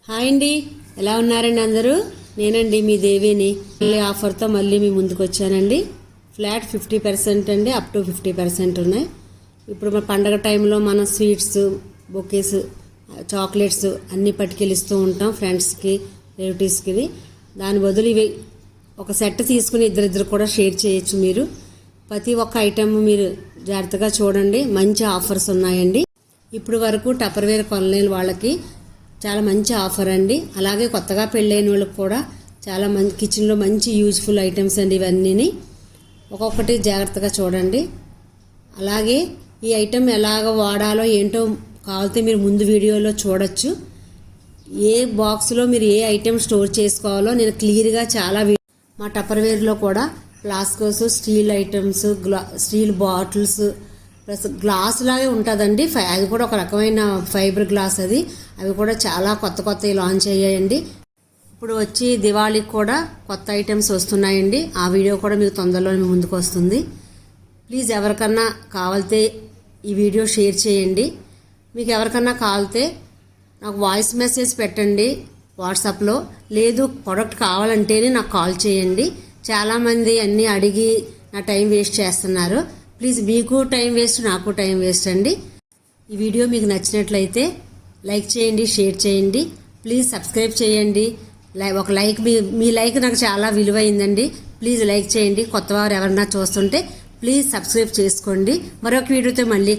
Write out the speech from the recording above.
Hi అండి, ఎలా ఉన్నారండి అందరూ? నేనండి మీ దేవిని. మళ్ళీ ఆఫర్తో మళ్ళీ మీ ముందుకు వచ్చానండి. ఫ్లాట్ 50% అండి, అప్ టు 50% ఉన్నాయి. ఇప్పుడు మన పండగ టైంలో మనం స్వీట్స్, బొకేస్, చాక్లెట్స్ అన్నీ పట్టుకెళ్ళిస్తూ ఉంటాం ఫ్రెండ్స్కి, రిలేటివ్స్కి. దాని బదులు ఇవి ఒక సెట్ తీసుకుని ఇద్దరిద్దరు కూడా షేర్ చేయొచ్చు. మీరు ప్రతి ఒక్క ఐటమ్ మీరు జాగ్రత్తగా చూడండి, మంచి ఆఫర్స్ ఉన్నాయండి. ఇప్పుడు వరకు టప్పర్వేర్ కొనలేని వాళ్ళకి చాలా మంచి ఆఫర్ అండి. అలాగే కొత్తగా పెళ్ళైన వాళ్ళకి కూడా చాలా మంచి కిచెన్లో మంచి యూజ్ఫుల్ ఐటమ్స్ అండి. ఇవన్నీ ఒక్కొక్కటి జాగ్రత్తగా చూడండి. అలాగే ఈ ఐటెం ఎలాగ వాడాలో ఏంటో కావాలితే మీరు ముందు వీడియోలో చూడొచ్చు. ఏ బాక్స్లో మీరు ఏ ఐటెం స్టోర్ చేసుకోవాలో నేను క్లియర్గా చాలా మా టప్పర్వేర్లో కూడా flasks, steel items, steel bottles plus glass లాగే ఉంటుందండి. అది కూడా ఒక రకమైన ఫైబర్ గ్లాస్. అవి కూడా చాలా కొత్త లాంచ్ అయ్యాయండి. ఇప్పుడు వచ్చి దివాళీకి కూడా కొత్త ఐటమ్స్ వస్తున్నాయండి. ఆ వీడియో కూడా మీకు తొందరలో ముందుకు వస్తుంది. ప్లీజ్ ఎవరికన్నా కావాలితే ఈ వీడియో షేర్ చేయండి. మీకు ఎవరికన్నా కావాలితే నాకు వాయిస్ మెసేజ్ పెట్టండి వాట్సాప్లో. లేదు ప్రోడక్ట్ కావాలంటేనే నాకు కాల్ చేయండి. చాలామంది అన్నీ అడిగి నా టైం వేస్ట్ చేస్తున్నారు. ప్లీజ్ మీకు టైం వేస్ట్, నాకు టైం వేస్ట్ అండి. ఈ వీడియో మీకు నచ్చినట్లయితే లైక్ చేయండి, షేర్ చేయండి, ప్లీజ్ సబ్స్క్రైబ్ చేయండి. ఒక లైక్, మీ లైక్ నాకు చాలా విలువైందండి. ప్లీజ్ లైక్ చేయండి. కొత్తవారు ఎవరన్నా చూస్తుంటే ప్లీజ్ సబ్స్క్రైబ్ చేసుకోండి. మరొక వీడియోతో మళ్ళీ